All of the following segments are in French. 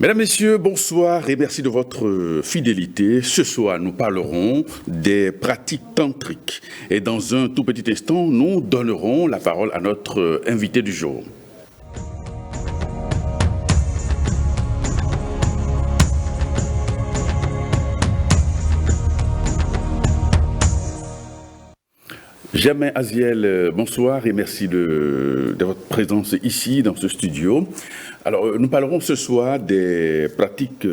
Mesdames, Messieurs, bonsoir et merci de votre fidélité. Ce soir, nous parlerons des pratiques tantriques. Et dans un tout petit instant, nous donnerons la parole à notre invité du jour. Germain Aziel, bonsoir et merci de votre présence ici dans ce studio. Alors, nous parlerons ce soir des pratiques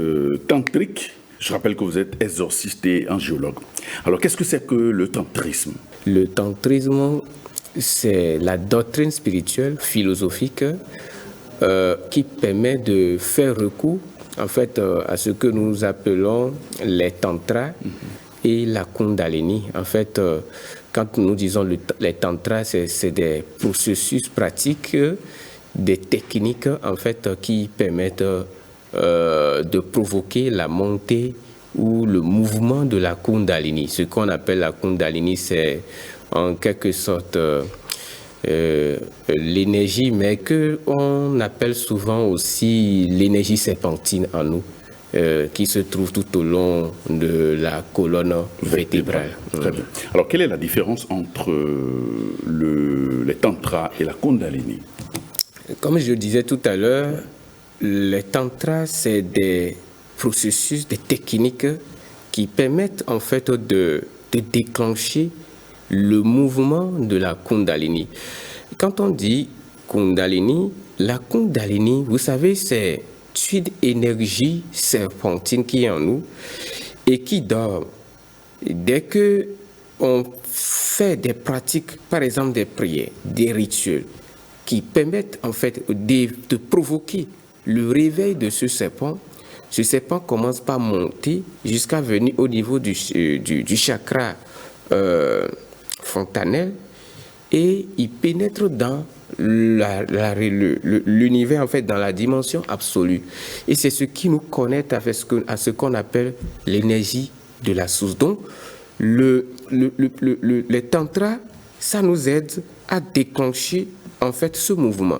tantriques. Je rappelle que vous êtes exorciste et angiologue. Alors, qu'est-ce que c'est que le tantrisme? Le tantrisme, c'est la doctrine spirituelle, philosophique, qui permet de faire recours, en fait, à ce que nous appelons les tantras et la kundalini. En fait, quand nous disons les tantras, c'est des processus pratiques, des techniques en fait qui permettent de provoquer la montée ou le mouvement de la kundalini. Ce qu'on appelle la kundalini, c'est en quelque sorte l'énergie, mais qu'on appelle souvent aussi l'énergie serpentine en nous, qui se trouve tout au long de la colonne vertébrale. Très bien. Alors, quelle est la différence entre les tantras et la kundalini? Comme je le disais tout à l'heure, les tantras, c'est des processus, des techniques qui permettent en fait de déclencher le mouvement de la kundalini. Quand on dit kundalini, la kundalini, vous savez, c'est une énergie serpentine qui est en nous et qui dort. Dès que on fait des pratiques, par exemple des prières, des rituels, qui permettent en fait de provoquer le réveil de ce serpent commence par monter jusqu'à venir au niveau du chakra fontanelle et il pénètre dans l'univers, en fait, dans la dimension absolue. Et c'est ce qui nous connecte à ce qu'on appelle l'énergie de la source. Donc, les tantras, ça nous aide à déclencher en fait ce mouvement,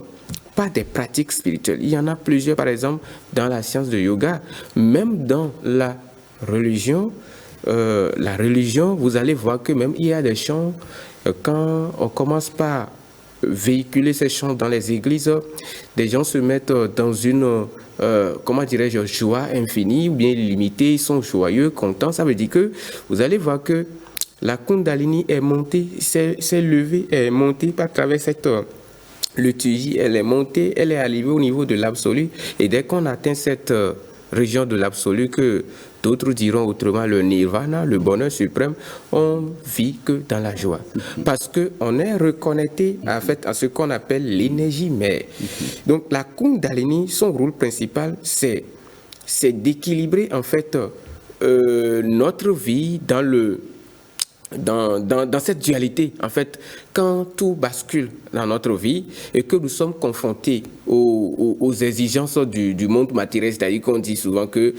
pas des pratiques spirituelles. Il y en a plusieurs, par exemple, dans la science de yoga, même dans la religion, vous allez voir que même il y a des chants, quand on commence par véhiculer ces chants dans les églises, des gens se mettent dans une, comment dirais-je, joie infinie ou bien illimitée, ils sont joyeux, contents. Ça veut dire que vous allez voir que la kundalini est montée, s'est levée, est montée à travers cette liturgie, elle est montée, elle est arrivée au niveau de l'absolu. Et dès qu'on atteint cette région de l'absolu, que d'autres diront autrement le nirvana, le bonheur suprême, on vit que dans la joie. Parce qu'on est reconnecté en fait, à ce qu'on appelle l'énergie mère. Donc la kundalini, son rôle principal, c'est d'équilibrer en fait notre vie dans cette dualité, en fait, quand tout bascule dans notre vie et que nous sommes confrontés aux exigences du monde matériel, c'est-à-dire qu'on dit souvent que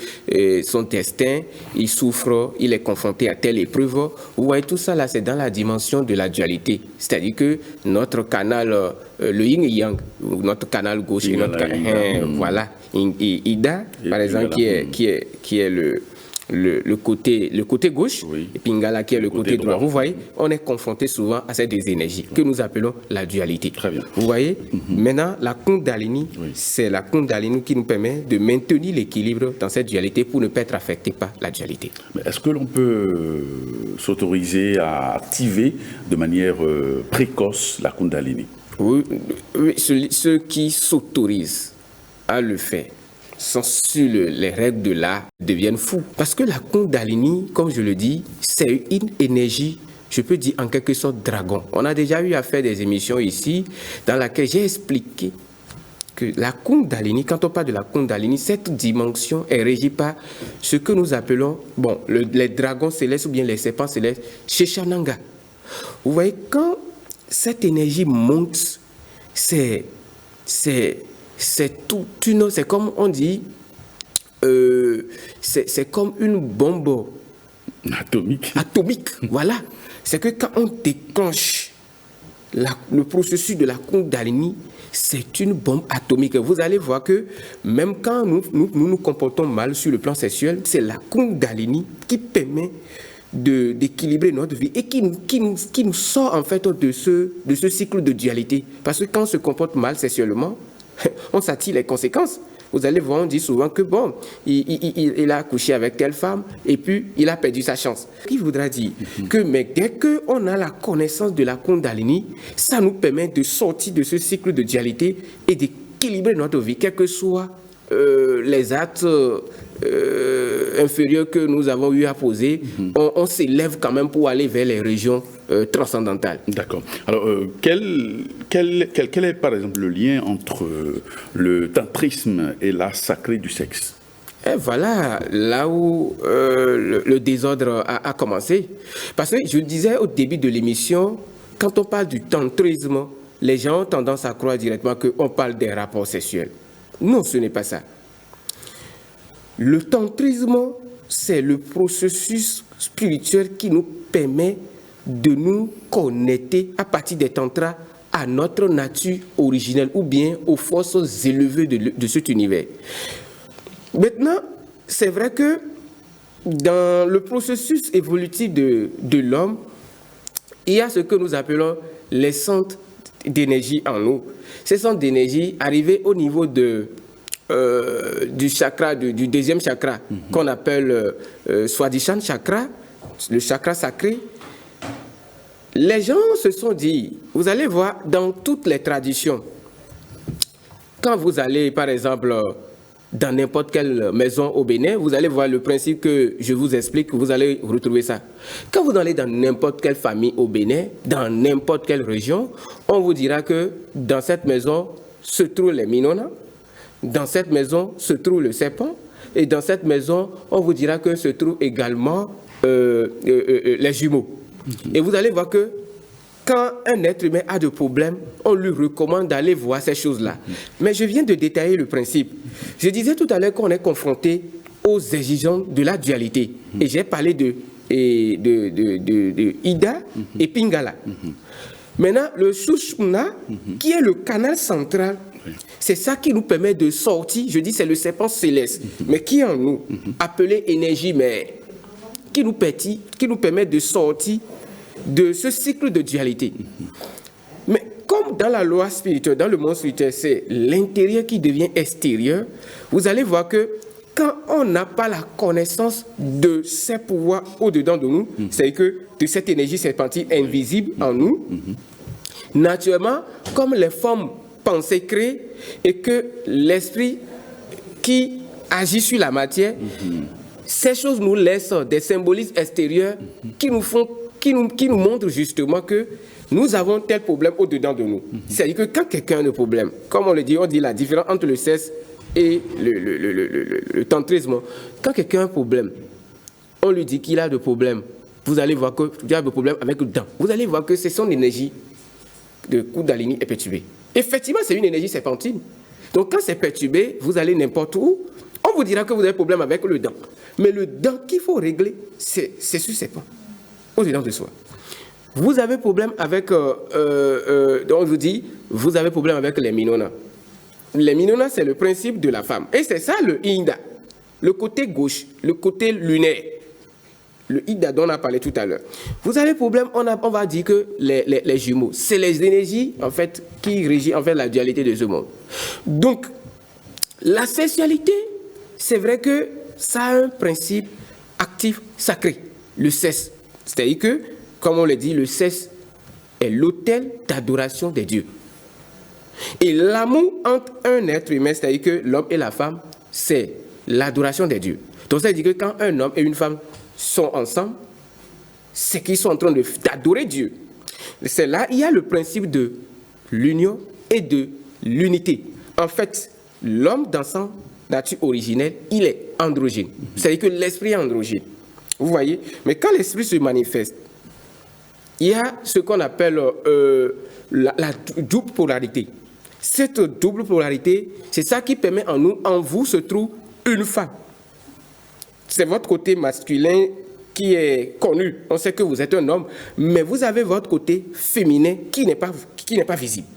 son destin, il souffre, il est confronté à telle épreuve. Vous voyez, tout ça là, c'est dans la dimension de la dualité, c'est-à-dire que notre canal, le yin et yang, notre canal gauche et notre canal, voilà, Ida, par exemple, qui est le côté gauche, oui, et Pingala qui est le côté droit. Vous voyez, on est confronté souvent à ces deux énergies que nous appelons la dualité. Très bien. Vous voyez, maintenant, la kundalini, oui, c'est la kundalini qui nous permet de maintenir l'équilibre dans cette dualité pour ne pas être affecté par la dualité. Mais est-ce que l'on peut s'autoriser à activer de manière précoce la kundalini? Oui, ceux qui s'autorisent à le faire sans sur les règles de l'art deviennent fous. Parce que la kundalini, comme je le dis, c'est une énergie, je peux dire en quelque sorte dragon. On a déjà eu à faire des émissions ici dans laquelle j'ai expliqué que la kundalini, quand on parle de la kundalini, cette dimension est régie par ce que nous appelons, les dragons célestes ou bien les serpents célestes, Sheshananga. Vous voyez, quand cette énergie monte, c'est comme on dit, c'est comme une bombe atomique. Voilà. C'est que quand on déclenche le processus de la Kundalini, c'est une bombe atomique. Vous allez voir que même quand nous comportons mal sur le plan sexuel, c'est la Kundalini qui permet d'équilibrer notre vie et qui nous sort en fait de ce cycle de dualité. Parce que quand on se comporte mal sexuellement, on s'attire les conséquences. Vous allez voir, on dit souvent que bon, il a couché avec telle femme et puis il a perdu sa chance. Ce qui voudra dire que mais dès qu'on a la connaissance de la Kundalini, ça nous permet de sortir de ce cycle de dualité et d'équilibrer notre vie, quels que soient les actes inférieurs que nous avons eu à poser. On s'élève quand même pour aller vers les régions transcendantales. D'accord. Alors, quel est par exemple le lien entre le tantrisme et l'art sacré du sexe? Et voilà là où le désordre a commencé. Parce que je le disais au début de l'émission, quand on parle du tantrisme, les gens ont tendance à croire directement qu'on parle des rapports sexuels. Non, ce n'est pas ça. Le tantrisme, c'est le processus spirituel qui nous permet de nous connecter à partir des tantras à notre nature originelle ou bien aux forces élevées de cet univers. Maintenant, c'est vrai que dans le processus évolutif de l'homme, il y a ce que nous appelons les centres d'énergie en nous. Ces centres d'énergie arrivés au niveau du chakra, du deuxième chakra, qu'on appelle Swadhisthana chakra, le chakra sacré. Les gens se sont dit, vous allez voir dans toutes les traditions, quand vous allez par exemple dans n'importe quelle maison au Bénin, vous allez voir le principe que je vous explique, vous allez retrouver ça. Quand vous allez dans n'importe quelle famille au Bénin, dans n'importe quelle région, on vous dira que dans cette maison se trouvent les Minona, dans cette maison se trouve le serpent, et dans cette maison, on vous dira que se trouvent également les jumeaux. Et vous allez voir que quand un être humain a des problèmes, on lui recommande d'aller voir ces choses-là. Mais je viens de détailler le principe. Je disais tout à l'heure qu'on est confronté aux exigences de la dualité. Et j'ai parlé de Ida et Pingala. Maintenant, le Sushumna, qui est le canal central, c'est ça qui nous permet de sortir, je dis c'est le serpent céleste, mais qui est en nous, appelé énergie mère, qui nous permet de sortir de ce cycle de dualité. Mais comme dans la loi spirituelle, dans le monde spirituel, c'est l'intérieur qui devient extérieur, vous allez voir que quand on n'a pas la connaissance de ces pouvoirs au-dedans de nous, c'est que de cette énergie serpentine invisible en nous, naturellement, comme les formes pensées créées et que l'esprit qui agit sur la matière, ces choses nous laissent des symbolismes extérieurs qui nous montrent justement que nous avons tel problème au-dedans de nous. C'est-à-dire que quand quelqu'un a un problème, comme on le dit, on dit la différence entre le sexe et le tantrisme. Quand quelqu'un a un problème, on lui dit qu'il a de problèmes. Vous allez voir qu'il a de problèmes avec le dent. Vous allez voir que c'est son énergie de Kundalini est perturbée. Effectivement, c'est une énergie serpentine. Donc quand c'est perturbé, vous allez n'importe où, on vous dira que vous avez un problème avec le dent. Mais le dent qu'il faut régler, c'est sur serpent, au-dedans de soi. Vous avez problème avec, on vous dit, vous avez problème avec les Minona. Les Minona, c'est le principe de la femme. Et c'est ça le Inda, le côté gauche, le côté lunaire. Le Ida dont on a parlé tout à l'heure. Vous avez problème, on va dire que les jumeaux, c'est les énergies en fait qui régissent en fait la dualité de ce monde. Donc, la sexualité, c'est vrai que ça a un principe actif sacré, le sexe. C'est-à-dire que, comme on le dit, le sexe est l'autel d'adoration des dieux. Et l'amour entre un être humain, c'est-à-dire que l'homme et la femme, c'est l'adoration des dieux. Donc, ça veut dire que quand un homme et une femme sont ensemble, c'est qu'ils sont en train d'adorer Dieu. C'est là, il y a le principe de l'union et de l'unité. En fait, l'homme dans sa nature originelle, il est androgyne. C'est-à-dire que l'esprit est androgyne. Vous voyez? Mais quand l'esprit se manifeste, il y a ce qu'on appelle la double polarité. Cette double polarité, c'est ça qui permet en nous, en vous se trouve une femme. C'est votre côté masculin qui est connu. On sait que vous êtes un homme, mais vous avez votre côté féminin qui n'est pas visible.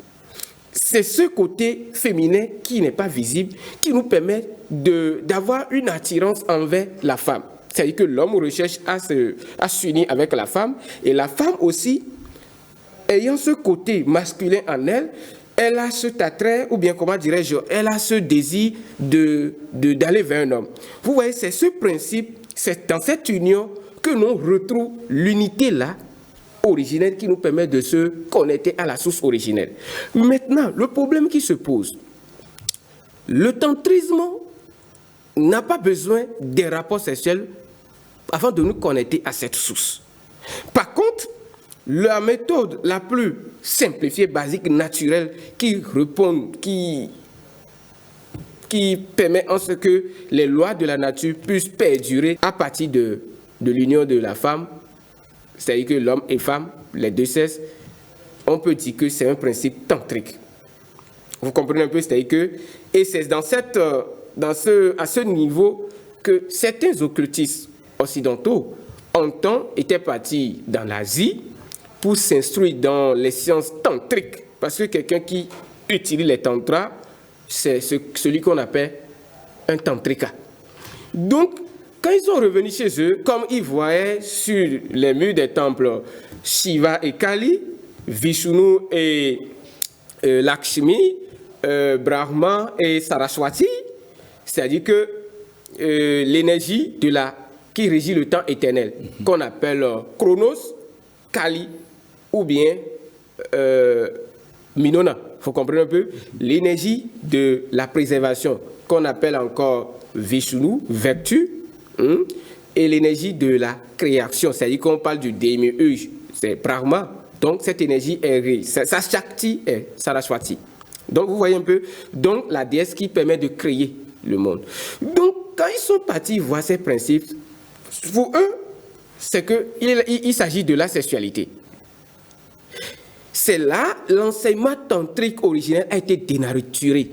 C'est ce côté féminin qui n'est pas visible qui nous permet d'avoir une attirance envers la femme. C'est-à-dire que l'homme recherche à s'unir avec la femme, et la femme aussi, ayant ce côté masculin en elle, elle a cet attrait, ou bien comment dirais-je, elle a ce désir d'aller vers un homme. Vous voyez, c'est ce principe, c'est dans cette union que l'on retrouve l'unité là, originelle, qui nous permet de se connecter à la source originelle. Maintenant, le problème qui se pose, le tantrisme n'a pas besoin des rapports sexuels avant de nous connecter à cette source. Par contre, la méthode la plus simplifiée, basique, naturelle, qui permet en ce que les lois de la nature puissent perdurer à partir de l'union de la femme, c'est-à-dire que l'homme et femme, les deux sexes, on peut dire que c'est un principe tantrique. Vous comprenez un peu, c'est-à-dire que, et c'est à ce niveau que certains occultistes occidentaux étaient partis dans l'Asie pour s'instruire dans les sciences tantriques, parce que quelqu'un qui utilise les tantras, c'est celui qu'on appelle un tantrika. Donc, quand ils sont revenus chez eux, comme ils voyaient sur les murs des temples Shiva et Kali, Vishnu et Lakshmi, Brahma et Saraswati, c'est-à-dire que l'énergie qui régit le temps éternel, qu'on appelle Chronos, Kali ou bien Minona, il faut comprendre un peu, l'énergie de la préservation, qu'on appelle encore Vishnu, vertu, et l'énergie de la création, c'est-à-dire qu'on parle du démiurge, c'est Brahma. Donc cette énergie est sa Shakti est Saraswati. Donc vous voyez un peu, donc la déesse qui permet de créer le monde. Donc quand ils sont partis voir ces principes, pour eux, c'est qu'il s'agit de la sexualité. C'est là l'enseignement tantrique originel a été dénaturé.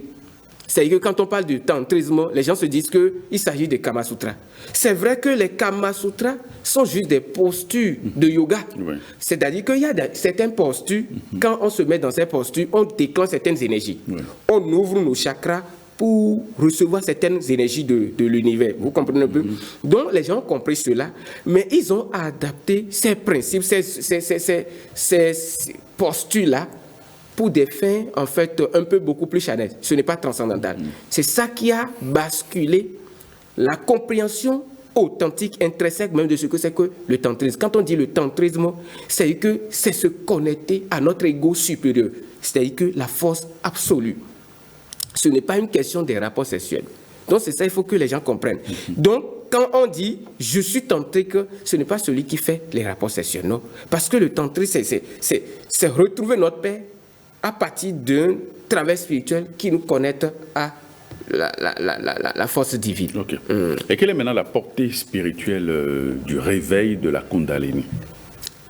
C'est-à-dire que quand on parle du tantrisme, les gens se disent qu'il s'agit de Kama Sutra. C'est vrai que les Kama Sutras sont juste des postures de yoga. Oui. C'est-à-dire qu'il y a certaines postures, quand on se met dans ces postures, on déclenche certaines énergies. Oui. On ouvre nos chakras pour recevoir certaines énergies de l'univers. Vous comprenez un peu? Donc les gens ont compris cela, mais ils ont adapté ces principes, ces postures-là, pour des fins, en fait, un peu beaucoup plus charnelles. Ce n'est pas transcendantal. C'est ça qui a basculé la compréhension authentique, intrinsèque même de ce que c'est que le tantrisme. Quand on dit le tantrisme, c'est que c'est se connecter à notre ego supérieur, c'est-à-dire que la force absolue. Ce n'est pas une question des rapports sexuels. Donc c'est ça, il faut que les gens comprennent. Donc, quand on dit « je suis tantrique », ce n'est pas celui qui fait les rapports sexuels, non. Parce que le tantrisme, c'est retrouver notre paix à partir d'un travail spirituel qui nous connecte à la force divine. Okay. Et quelle est maintenant la portée spirituelle du réveil de la Kundalini?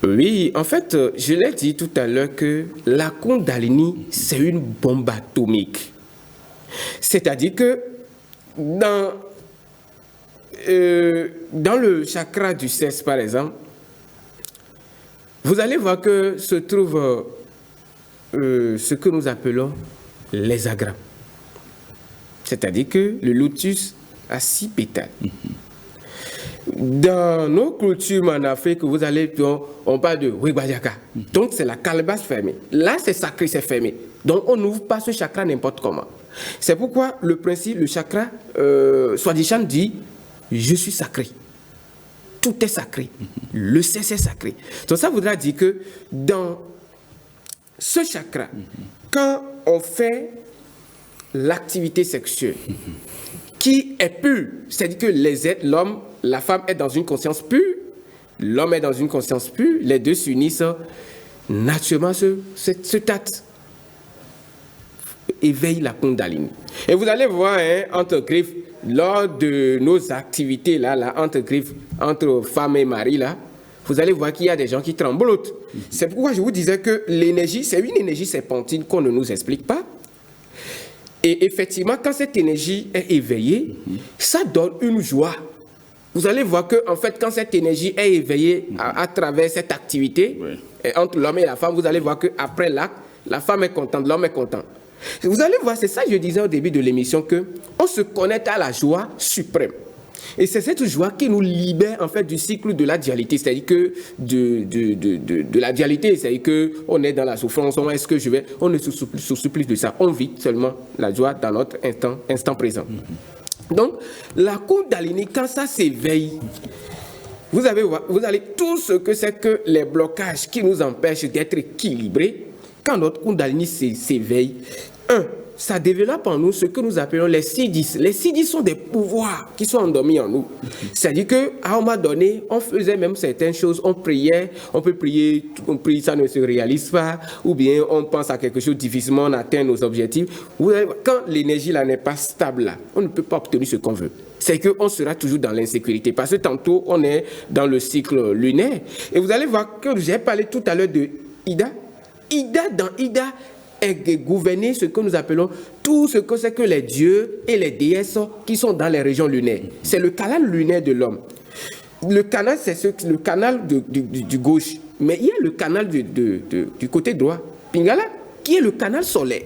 Oui, en fait, je l'ai dit tout à l'heure que la Kundalini, c'est une bombe atomique. C'est-à-dire que dans le chakra du sexe, par exemple, vous allez voir que se trouve ce que nous appelons les agrams. C'est-à-dire que le lotus a 6 pétales. Dans nos cultures en Afrique, vous allez, on parle de Wibajaka. Donc c'est la calebasse fermée. Là, c'est sacré, c'est fermé. Donc on n'ouvre pas ce chakra n'importe comment. C'est pourquoi le principe, le chakra, Swadhishan dit « je suis sacré ». Tout est sacré. Le sexe est sacré. Donc ça voudra dire que dans ce chakra, quand on fait l'activité sexuelle qui est pure, c'est-à-dire que l'homme, la femme est dans une conscience pure, l'homme est dans une conscience pure, les deux s'unissent, naturellement ce tact éveille la Kundalini. Et vous allez voir, entre griffes, lors de nos activités, là, entre griffes, entre femme et mari, là, vous allez voir qu'il y a des gens qui tremblent. C'est pourquoi je vous disais que l'énergie, c'est une énergie serpentine qu'on ne nous explique pas. Et effectivement, quand cette énergie est éveillée, ça donne une joie. vous allez voir que, en fait, quand cette énergie est éveillée à travers cette activité, entre l'homme et la femme, vous allez voir qu'après l'acte, la femme est contente, l'homme est content. Vous allez voir, c'est ça que je disais au début de l'émission, qu'on se connecte à la joie suprême. Et c'est cette joie qui nous libère en fait du cycle de la dualité, c'est-à-dire que de la dualité, c'est-à-dire qu'on est dans la souffrance, on ne souffre plus de ça, on vit seulement la joie dans notre instant présent. Donc, la Kundalini, quand ça s'éveille, vous allez tout ce que c'est que les blocages qui nous empêchent d'être équilibrés, quand notre Kundalini s'éveille, ça développe en nous ce que nous appelons les siddhis. Les siddhis sont des pouvoirs qui sont endormis en nous. C'est-à-dire qu'à un moment donné, on faisait même certaines choses, on priait, on peut prier, on prie, ça ne se réalise pas, ou bien on pense à quelque chose difficilement, on atteint nos objectifs. Quand l'énergie là n'est pas stable, là, on ne peut pas obtenir ce qu'on veut. C'est qu'on sera toujours dans l'insécurité. Parce que tantôt, on est dans le cycle lunaire. Et vous allez voir que j'ai parlé tout à l'heure de Ida. Dans Ida, est gouverner ce que nous appelons tout ce que c'est que les dieux et les déesses qui sont dans les régions lunaires. C'est le canal lunaire de l'homme. Le canal, c'est le canal du gauche. Mais il y a le canal du côté droit, Pingala, qui est le canal solaire.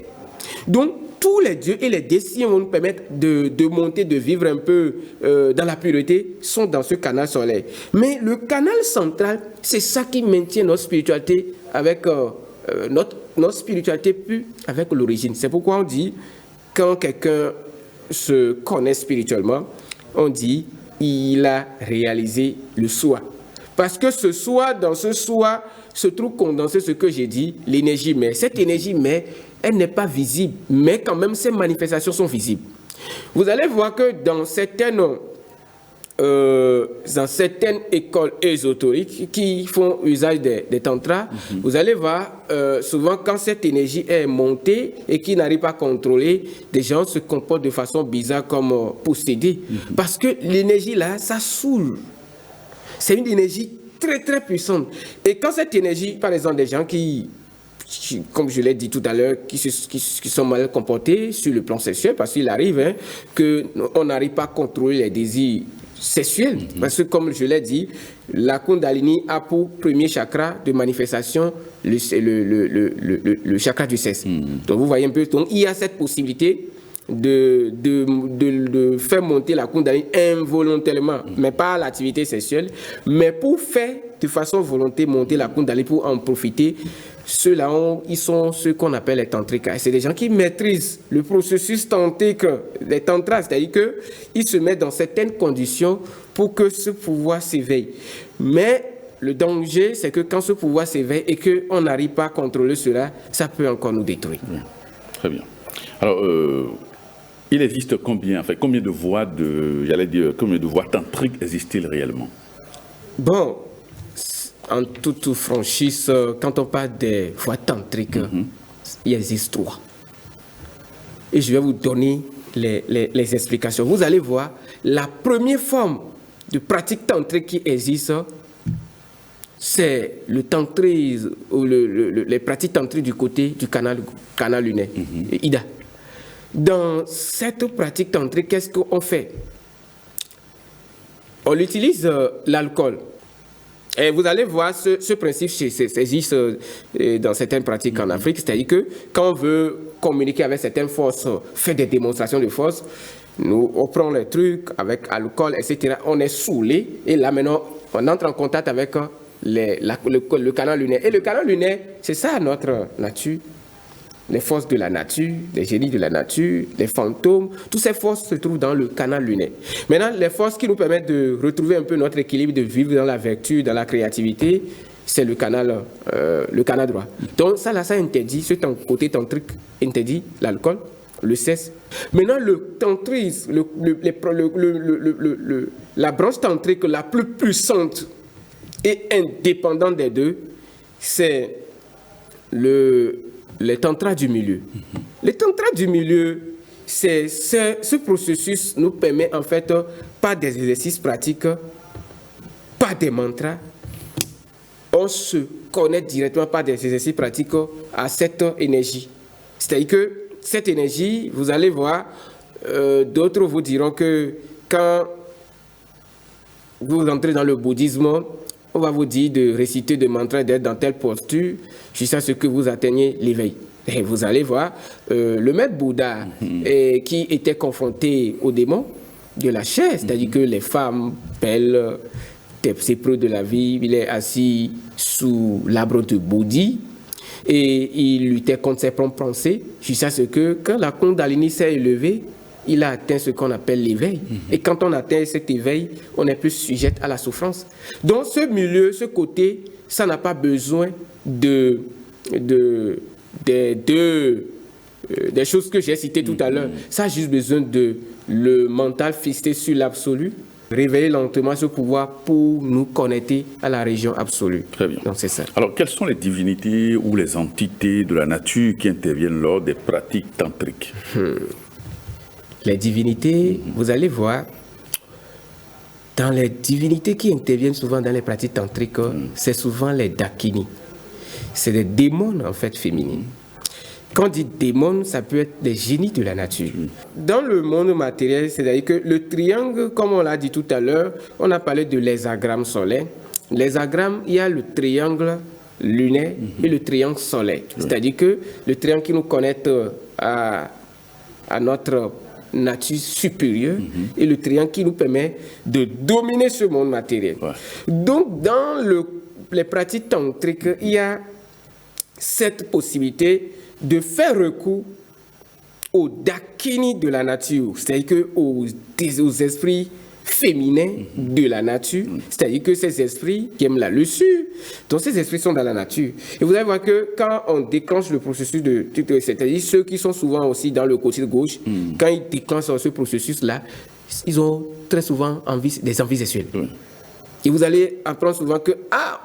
Donc, tous les dieux et les déesses qui vont nous permettre de monter, de vivre un peu dans la pureté, sont dans ce canal solaire. Mais le canal central, c'est ça qui maintient notre spiritualité avec notre spiritualité plus avec l'origine. C'est pourquoi on dit, quand quelqu'un se connaît spirituellement, on dit, il a réalisé le soi. Parce que ce soi, dans ce soi, se trouve condensé ce que j'ai dit, l'énergie mère. Cette énergie mère, elle n'est pas visible, mais quand même, ses manifestations sont visibles. Vous allez voir que dans certaines écoles ésotériques qui font usage des tantras, vous allez voir, souvent quand cette énergie est montée et qui n'arrive pas à contrôler, des gens se comportent de façon bizarre comme possédés. Parce que l'énergie là, ça saoule. C'est une énergie très très puissante. Et quand cette énergie, par exemple, des gens qui comme je l'ai dit tout à l'heure, qui sont mal comportés sur le plan sexuel, parce qu'il arrive qu'on n'arrive pas à contrôler les désirs sexuel, parce que comme je l'ai dit, la Kundalini a pour premier chakra de manifestation le chakra du sexe. Donc vous voyez un peu, donc il y a cette possibilité de faire monter la Kundalini involontairement, mais pas à l'activité sexuelle, mais pour faire de façon volontaire monter la Kundalini pour en profiter. Ceux-là, ils sont ceux qu'on appelle les tantriques. C'est des gens qui maîtrisent le processus tantrique, les tantras, c'est-à-dire qu'ils se mettent dans certaines conditions pour que ce pouvoir s'éveille. Mais le danger, c'est que quand ce pouvoir s'éveille et qu'on n'arrive pas à contrôler cela, ça peut encore nous détruire. Bien. Très bien. Alors, il existe combien de voies combien de voies tantriques existent-ils réellement? Bon, en toute franchise, quand on parle des voies tantriques, il existe 3. Et je vais vous donner les explications. Vous allez voir, la première forme de pratique tantrique qui existe, c'est le tantrisme ou les pratiques tantriques du côté du canal lunaire, Ida. Dans cette pratique tantrique, qu'est-ce qu'on fait? On utilise l'alcool. Et vous allez voir ce principe existe dans certaines pratiques en Afrique, c'est-à-dire que quand on veut communiquer avec certaines forces, faire des démonstrations de force, on prend les trucs avec alcool, etc. On est saoulé et là maintenant on entre en contact avec le canal lunaire. Et le canal lunaire, c'est ça notre nature. Les forces de la nature, les génies de la nature, les fantômes, toutes ces forces se trouvent dans le canal lunaire. Maintenant, les forces qui nous permettent de retrouver un peu notre équilibre, de vivre dans la vertu, dans la créativité, c'est le canal droit. Donc ça interdit, ce côté tantrique interdit l'alcool, le sexe. Maintenant, le tantrisme, la branche tantrique la plus puissante et indépendante des deux, c'est les tantras du milieu. Les tantras du milieu, ce processus nous permet en fait, par des exercices pratiques, par des mantras, on se connecte directement par des exercices pratiques à cette énergie. C'est-à-dire que cette énergie, vous allez voir, d'autres vous diront que quand vous entrez dans le bouddhisme, on va vous dire de réciter des mantras, d'être dans telle posture, jusqu'à ce que vous atteignez l'éveil. Et vous allez voir, le maître Bouddha qui était confronté aux démons de la chair, c'est-à-dire que les femmes belles, ses preuves de la vie, il est assis sous l'arbre de Bodhi et il luttait contre ses propres pensées, jusqu'à ce que quand la Kundalini s'est élevée, il a atteint ce qu'on appelle l'éveil. Et quand on atteint cet éveil, on est plus sujet à la souffrance. Donc ce milieu, ce côté, ça n'a pas besoin des choses que j'ai citées tout à l'heure. Ça a juste besoin de le mental fixé sur l'absolu, réveiller lentement ce pouvoir pour nous connecter à la région absolue. Très bien. Donc c'est ça. Alors, quelles sont les divinités ou les entités de la nature qui interviennent lors des pratiques tantriques? Les divinités, vous allez voir, dans les divinités qui interviennent souvent dans les pratiques tantriques, c'est souvent les dakini. C'est des démons en fait féminines. Quand on dit démons, ça peut être des génies de la nature. Dans le monde matériel, c'est-à-dire que le triangle, comme on l'a dit tout à l'heure, on a parlé de l'hexagramme solaire. L'hexagramme, il y a le triangle lunaire et le triangle solaire. C'est-à-dire que le triangle qui nous connecte à notre nature supérieure et le triangle qui nous permet de dominer ce monde matériel. Donc, dans les pratiques tantriques, il y a cette possibilité de faire recours aux dakini de la nature, c'est-à-dire aux esprits féminins de la nature, c'est-à-dire que ces esprits qui aiment la luxure, donc ces esprits sont dans la nature. Et vous allez voir que quand on déclenche le processus c'est-à-dire ceux qui sont souvent aussi dans le côté gauche, quand ils déclenchent ce processus-là, ils ont très souvent des envies sexuelles. Et vous allez apprendre souvent que,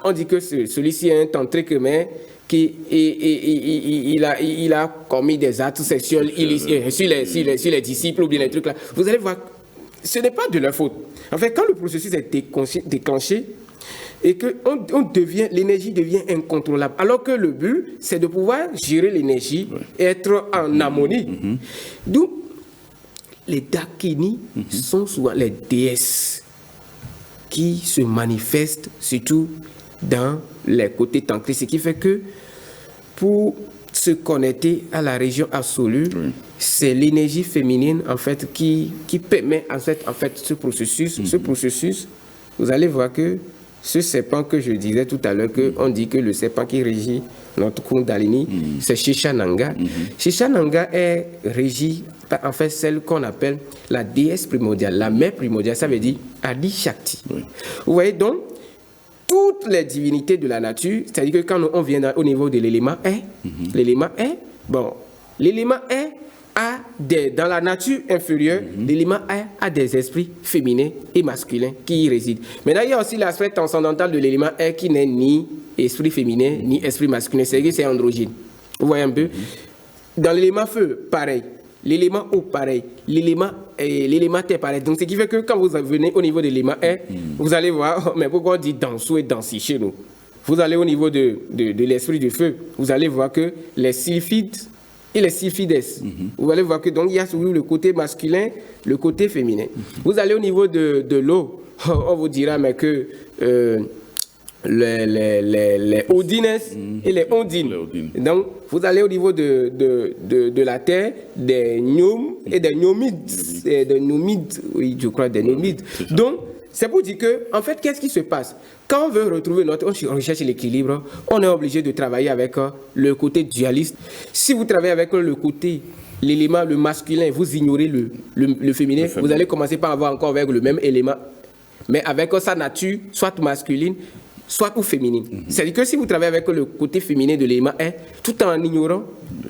on dit que celui-ci est un tantrique, mais il a commis des actes sexuels sur les disciples ou bien les trucs là. Vous allez voir, ce n'est pas de leur faute. En fait, quand le processus est déclenché et que l'énergie devient incontrôlable, alors que le but, c'est de pouvoir gérer l'énergie et être en harmonie. Donc, les dakini sont souvent les déesses qui se manifestent surtout dans les côtés tantriques, ce qui fait que pour se connecter à la région absolue, c'est l'énergie féminine en fait qui permet en fait ce processus. Ce processus, vous allez voir que ce serpent que je disais tout à l'heure, on dit que le serpent qui régit notre Kundalini, c'est Sheshananga. Sheshananga est régi par en fait celle qu'on appelle la déesse primordiale, la mère primordiale, ça veut dire Adi Shakti. Vous voyez donc, toutes les divinités de la nature, c'est-à-dire que quand on vient au niveau de l'élément air, l'élément air dans la nature inférieure, l'élément air a des esprits féminins et masculins qui y résident. Maintenant, il y a aussi l'aspect transcendantal de l'élément air qui n'est ni esprit féminin, ni esprit masculin, c'est-à-dire que c'est androgyne. Vous voyez un peu? Dans l'élément feu, pareil. L'élément eau, pareil. L'élément terre, pareil. Donc, ce qui fait que quand vous venez au niveau de l'élément air, vous allez voir, mais pourquoi on dit dansou et dansi chez nous? Vous allez au niveau de l'esprit du feu, vous allez voir que les sylphides et les sylphides, vous allez voir que donc il y a toujours le côté masculin, le côté féminin. Vous allez au niveau de l'eau, on vous dira mais que les Odines et les Ondines. Donc, vous allez au niveau de la terre, des Gnomes et des Nomides. Oui, je crois, des Nomides. Donc, c'est pour dire que, en fait, qu'est-ce qui se passe? Quand on veut retrouver on recherche l'équilibre, on est obligé de travailler avec le côté dualiste. Si vous travaillez avec le côté, l'élément, le masculin, vous ignorez le féminin, vous allez commencer par avoir encore avec le même élément, mais avec sa nature, soit masculine, soit ou féminine. C'est-à-dire que si vous travaillez avec le côté féminin de l'élément 1, tout en ignorant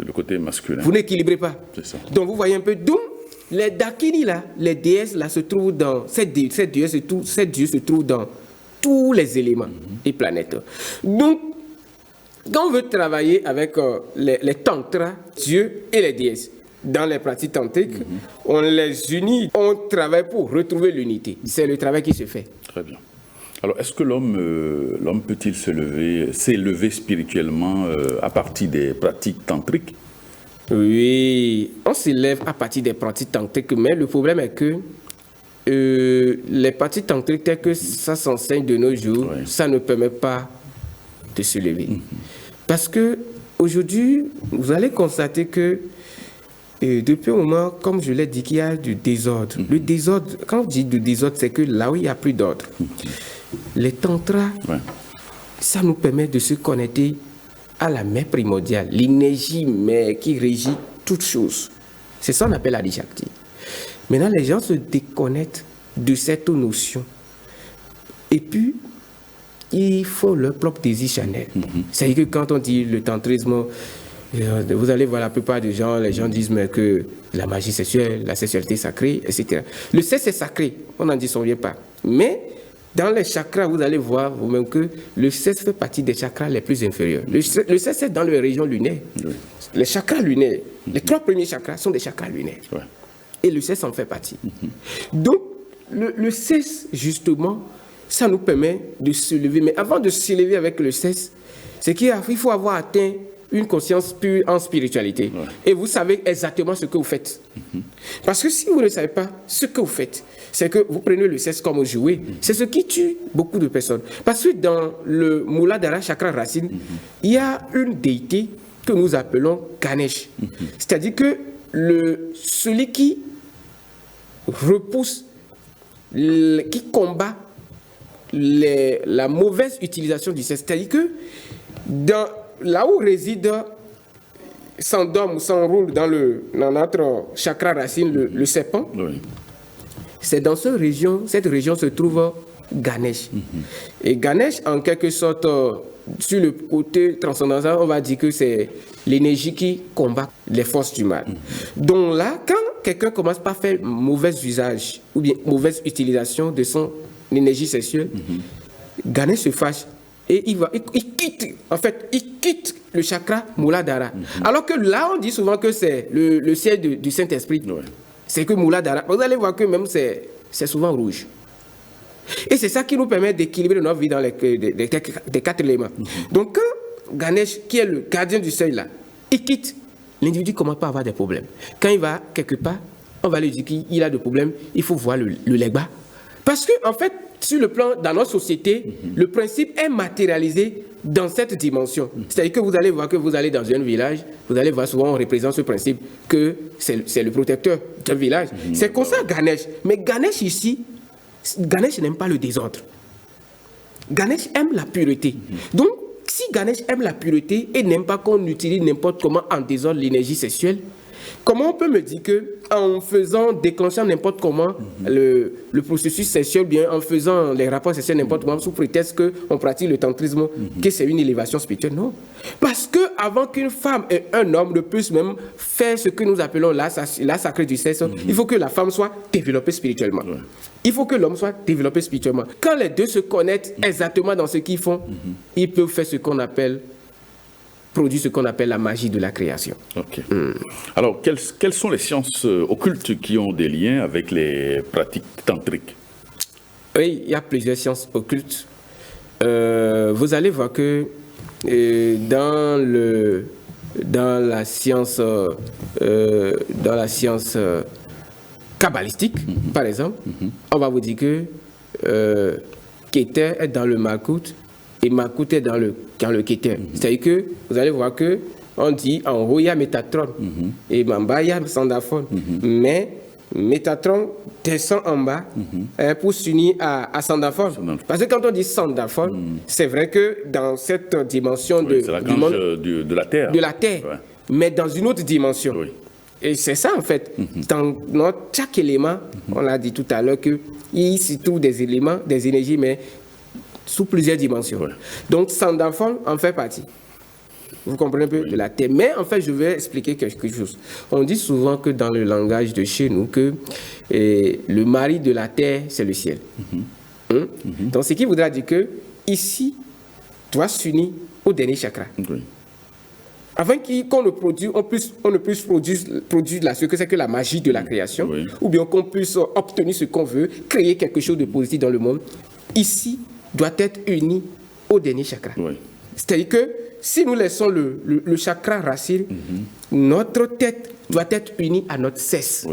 le côté masculin, vous n'équilibrez pas. C'est ça. Donc vous voyez un peu. Donc les dakini là, les déesses là se trouvent dans cette dieu se trouve dans tous les éléments et planètes. Donc quand on veut travailler avec les tantras, dieux et les déesses, dans les pratiques tantriques, on les unit, on travaille pour retrouver l'unité. C'est le travail qui se fait. Très bien. Alors, est-ce que l'homme peut-il s'élever spirituellement à partir des pratiques tantriques? Oui, on s'élève à partir des pratiques tantriques, mais le problème est que les pratiques tantriques telles que ça s'enseigne de nos jours, ça ne permet pas de se lever. Parce que aujourd'hui, vous allez constater que depuis un moment, comme je l'ai dit, qu'il y a du désordre. Le désordre, quand on dit du désordre, c'est que là où il n'y a plus d'ordre. Les tantras, ça nous permet de se connecter à la mère primordiale, l'énergie mère qui régit toutes choses. C'est ça qu'on appelle Adi Shakti. Maintenant, les gens se déconnectent de cette notion. Et puis, il faut leur propre désir charnel. C'est-à-dire que quand on dit le tantrisme, vous allez voir la plupart des gens, les gens disent mais que la magie sexuelle, la sexualité sacrée, etc. Le sexe est sacré, on n'en disconvient pas. Mais dans les chakras, vous allez voir vous-même que le sexe fait partie des chakras les plus inférieurs. Le sexe est dans les régions lunaires. Les chakras lunaires, les 3 premiers chakras sont des chakras lunaires. Et le sexe en fait partie. Donc, le sexe, justement, ça nous permet de se lever. Mais avant de se lever avec le sexe, c'est qu'il faut avoir atteint une conscience pure en spiritualité. Et vous savez exactement ce que vous faites. Parce que si vous ne savez pas ce que vous faites, c'est que vous prenez le sexe comme jouet. C'est ce qui tue beaucoup de personnes. Parce que dans le Muladhara chakra racine, il y a une déité que nous appelons Ganesh. C'est-à-dire que celui qui repousse, qui combat la mauvaise utilisation du sexe. C'est-à-dire que là où réside, s'endorme ou s'enroule dans notre chakra racine, le serpent, c'est dans cette région se trouve Ganesh. Et Ganesh, en quelque sorte, sur le côté transcendantal, on va dire que c'est l'énergie qui combat les forces du mal. Donc là, quand quelqu'un commence par faire mauvais usage ou bien mauvaise utilisation de son énergie sexuelle, Ganesh se fâche et il quitte le chakra Muladhara. Alors que là, on dit souvent que c'est le ciel du Saint-Esprit. C'est que Muladhara, vous allez voir que même c'est souvent rouge. Et c'est ça qui nous permet d'équilibrer notre vie dans les 4 éléments. Donc quand Ganesh, qui est le gardien du seuil là, il quitte, l'individu commence pas à avoir des problèmes. Quand il va quelque part, on va lui dire qu'il a des problèmes, il faut voir le legba. Parce que en fait, sur le plan, dans notre société, le principe est matérialisé dans cette dimension. C'est-à-dire que vous allez voir que vous allez dans un village, vous allez voir souvent on représente ce principe que c'est le protecteur d'un village. C'est comme ça Ganesh. Mais Ganesh ici, Ganesh n'aime pas le désordre. Ganesh aime la pureté. Donc, si Ganesh aime la pureté et n'aime pas qu'on utilise n'importe comment en désordre l'énergie sexuelle, comment on peut me dire qu'en déclenchant n'importe comment le processus sexuel, bien en faisant les rapports sexuels n'importe comment, sous prétexte qu'on pratique le tantrisme, que c'est une élévation spirituelle? Non. Parce que avant qu'une femme et un homme ne puissent même faire ce que nous appelons l'art sacré du sexe, il faut que la femme soit développée spirituellement. Il faut que l'homme soit développé spirituellement. Quand les deux se connaissent exactement dans ce qu'ils font, ils peuvent faire produit ce qu'on appelle la magie de la création. Alors, quelles sont les sciences occultes qui ont des liens avec les pratiques tantriques? Oui, il y a plusieurs sciences occultes. Vous allez voir que dans la science kabbalistique, par exemple, on va vous dire que Keter est dans le Malkout et Malkout est dans le Keter. C'est-à-dire que vous allez voir que on dit en haut il y a Métatron et en bas il y a Sandalphon. Mais Métatron descend en bas pour s'unir à Sandalphon. Parce que quand on dit Sandalphon, c'est vrai que dans cette dimension du monde de la Terre. De la Terre, mais dans une autre dimension. Et c'est ça en fait. Dans chaque élément, on l'a dit tout à l'heure qu'il s'y trouve des éléments, des énergies, mais sous plusieurs dimensions. Donc Sandalphon en fait partie. Vous comprenez un peu de la Terre. Mais en fait, je vais expliquer quelque chose. On dit souvent que dans le langage de chez nous, que le mari de la Terre, c'est le ciel. Donc ce qui voudra dire que ici, doit s'unir au dernier chakra. Avant qu'on ne puisse produire ce que c'est que la magie de la création, ou bien qu'on puisse obtenir ce qu'on veut, créer quelque chose de positif dans le monde, ici doit être uni au dernier chakra. C'est-à-dire que si nous laissons le chakra racine, notre tête doit être unie à notre cesse.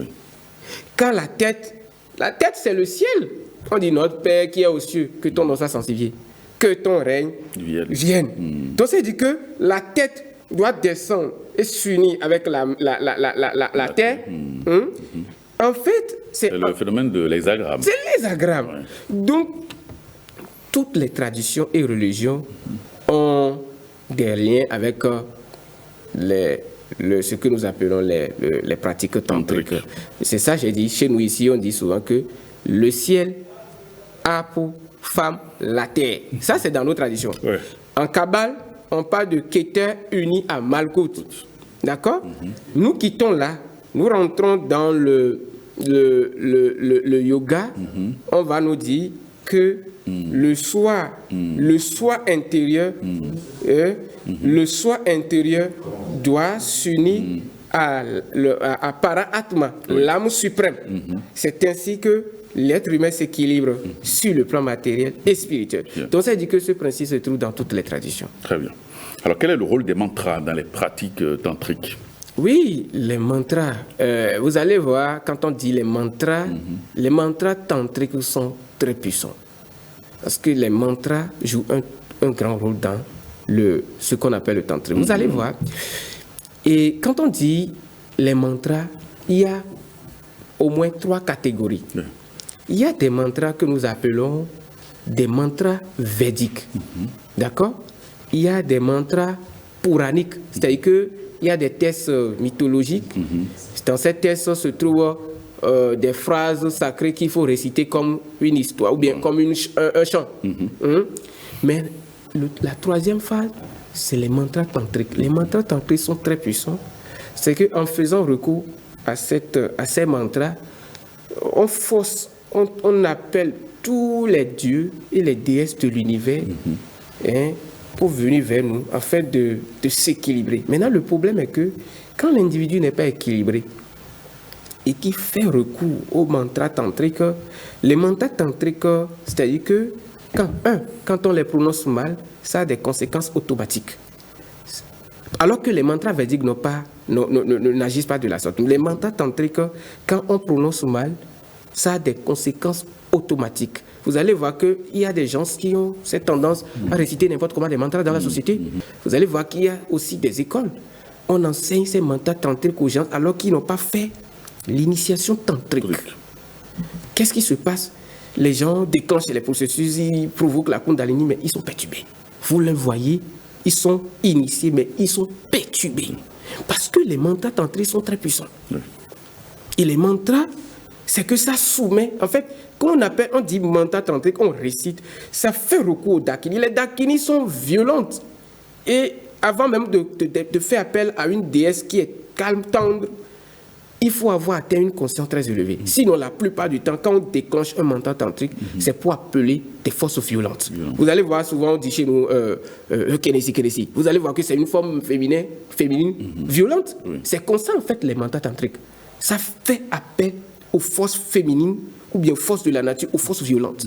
Quand la tête La tête, c'est le ciel. On dit notre Père qui est aux cieux, que ton nom soit sanctifié, que ton règne vienne. Donc, c'est dit que la tête doit descendre et s'unir avec la terre. En fait, c'est le phénomène de l'hexagramme. C'est l'hexagramme. Ouais. Donc, toutes les traditions et religions ont des liens avec ce que nous appelons les pratiques tantriques. C'est ça, j'ai dit, chez nous ici, on dit souvent que le ciel a pour femme la terre. Ça, c'est dans nos traditions. Ouais. En Kabbale, on parle de Keter uni à Malkout. D'accord? Nous quittons là, nous rentrons dans le yoga. On va nous dire que le soi intérieur, le soi intérieur doit s'unir à Para-Atma, l'âme suprême. C'est ainsi que l'être humain s'équilibre sur le plan matériel et spirituel. Donc ça dit que ce principe se trouve dans toutes les traditions. Très bien. Alors quel est le rôle des mantras dans les pratiques tantriques? Oui, les mantras. Vous allez voir, quand on dit les mantras tantriques sont très puissants. Parce que les mantras jouent un grand rôle dans ce qu'on appelle le tantra. Vous allez voir. Et quand on dit les mantras, il y a au moins 3 catégories. Il y a des mantras que nous appelons des mantras védiques. D'accord? Il y a des mantras puraniques. C'est-à-dire qu'il y a des textes mythologiques. Dans ces textes se trouvent des phrases sacrées qu'il faut réciter comme une histoire ou bien comme un chant. Mais la troisième phase, c'est les mantras tantriques. Les mantras tantriques sont très puissants. C'est qu'en faisant recours à ces mantras, on appelle tous les dieux et les déesses de l'univers pour venir vers nous afin de s'équilibrer. Maintenant, le problème est que quand l'individu n'est pas équilibré et qu'il fait recours aux mantras tantriques, les mantras tantriques, c'est-à-dire que quand on les prononce mal, ça a des conséquences automatiques. Alors que les mantras védiques n'agissent pas de la sorte. Les mantras tantriques, quand on prononce mal, ça a des conséquences automatiques. Vous allez voir qu'il y a des gens qui ont cette tendance à réciter n'importe comment des mantras dans la société. Vous allez voir qu'il y a aussi des écoles. On enseigne ces mantras tantriques aux gens alors qu'ils n'ont pas fait l'initiation tantrique. Qu'est-ce qui se passe? Les gens déclenchent les processus, ils provoquent la Kundalini, mais ils sont perturbés. Vous les voyez, ils sont initiés, mais ils sont perturbés. Parce que les mantras tantriques sont très puissants. Et les mantras, c'est que ça soumet, en fait, quand on dit mantra tantrique, on récite, ça fait recours aux dakini. Les dakini sont violentes. Et avant même de faire appel à une déesse qui est calme, tendre, il faut avoir atteint une conscience très élevée. Sinon, la plupart du temps, quand on déclenche un mantra tantrique, c'est pour appeler des forces violentes. Vous allez voir, souvent, on dit chez nous, Kenesi. Vous allez voir que c'est une forme féminine violente. C'est comme ça, en fait, les mantras tantriques. Ça fait appel aux forces féminines ou bien aux forces de la nature, aux forces violentes.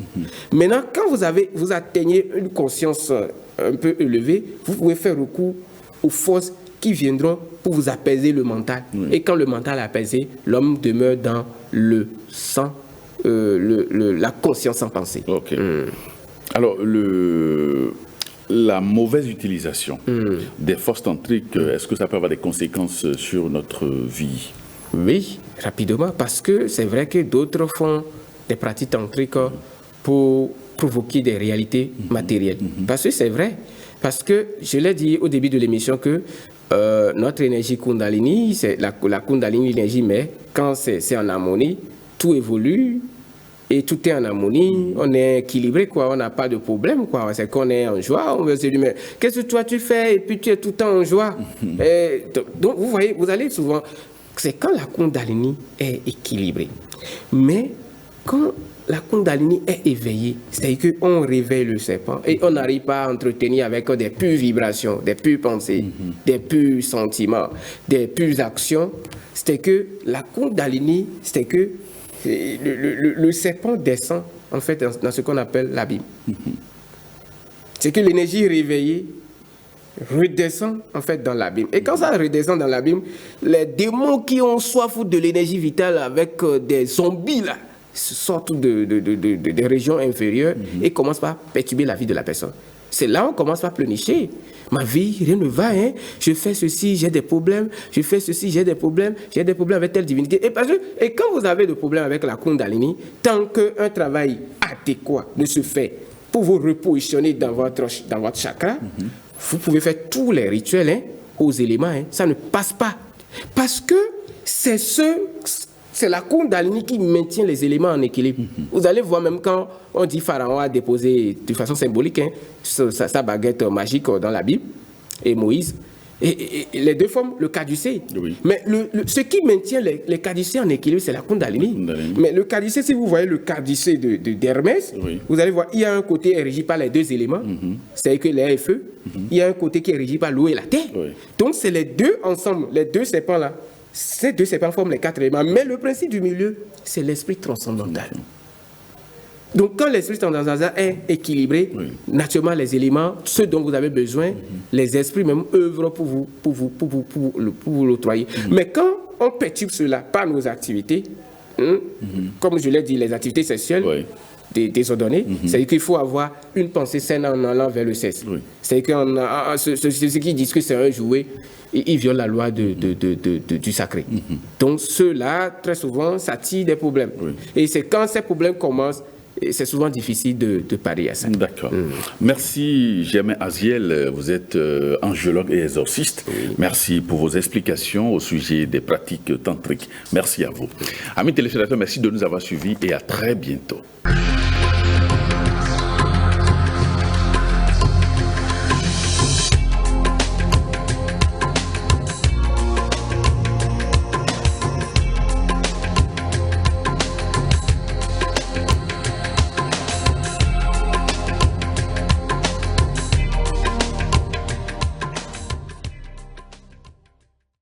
Maintenant, quand vous atteignez une conscience un peu élevée, vous pouvez faire recours aux forces qui viendront pour vous apaiser le mental. Et quand le mental est apaisé, l'homme demeure dans le sang, la conscience sans pensée. Alors, la mauvaise utilisation des forces tantriques, est-ce que ça peut avoir des conséquences sur notre vie? Oui, rapidement, parce que c'est vrai que d'autres font des pratiques tantriques pour provoquer des réalités matérielles. Parce que c'est vrai, parce que je l'ai dit au début de l'émission que notre énergie Kundalini, c'est la Kundalini, l'énergie, mais quand c'est en harmonie, tout évolue et tout est en harmonie, on est équilibré, quoi, on n'a pas de problème, quoi. C'est qu'on est en joie, on veut se dire, mais qu'est-ce que toi tu fais et puis tu es tout le temps en joie. Donc vous voyez, vous allez souvent, c'est quand la Kundalini est équilibrée. Mais quand la Kundalini est éveillée, c'est-à-dire qu'on réveille le serpent et on n'arrive pas à entretenir avec des pures vibrations, des pures pensées, des purs sentiments, des pures actions. C'est que la Kundalini, c'est que le serpent descend en fait dans ce qu'on appelle l'abîme. C'est que l'énergie réveillée redescend en fait dans l'abîme. Et quand ça redescend dans l'abîme, les démons qui ont soif de l'énergie vitale avec des zombies là, sortent des régions inférieures et commencent par perturber la vie de la personne. C'est là où on commence par pleurnicher. Ma vie, rien ne va, hein. Je fais ceci, j'ai des problèmes. Je fais ceci, j'ai des problèmes. J'ai des problèmes avec telle divinité. Et quand vous avez des problèmes avec la Kundalini, tant qu'un travail adéquat ne se fait pour vous repositionner dans votre chakra, vous pouvez faire tous les rituels, hein, aux éléments. Hein. Ça ne passe pas. Parce que c'est la Kundalini qui maintient les éléments en équilibre. Vous allez voir, même quand on dit Pharaon a déposé de façon symbolique, hein, sa baguette magique dans la Bible, et Moïse, et les deux forment le caducée. Oui. Mais ce qui maintient les caducées en équilibre, c'est la Kundalini. Mais le caducée, si vous voyez le caducée d'Hermès, vous allez voir, il y a un côté régi par les deux éléments, c'est-à-dire que l'air et feu. Il y a un côté qui est régi par l'eau et la terre. Donc c'est les deux ensemble, les deux serpents-là. Ces deux serpents forment les quatre éléments. Mais le principe du milieu, c'est l'esprit transcendantal. Donc, quand l'esprit transcendantal est équilibré, naturellement, les éléments, ceux dont vous avez besoin, les esprits même œuvrent pour vous l'octroyer. Mais quand on perturbe cela par nos activités, comme je l'ai dit, les activités sexuelles, désordonnées, c'est-à-dire qu'il faut avoir une pensée saine en allant vers le sexe. C'est-à-dire que ceux qui disent que c'est un jouet, ils violent la loi du sacré. Donc ceux-là, très souvent, ça tire des problèmes. Et c'est quand ces problèmes commencent, c'est souvent difficile de parier à ça. D'accord. Merci Germain Aziel, vous êtes angiologue et exorciste. Merci pour vos explications au sujet des pratiques tantriques. Merci à vous. Amis téléspectateurs, merci de nous avoir suivis et à très bientôt.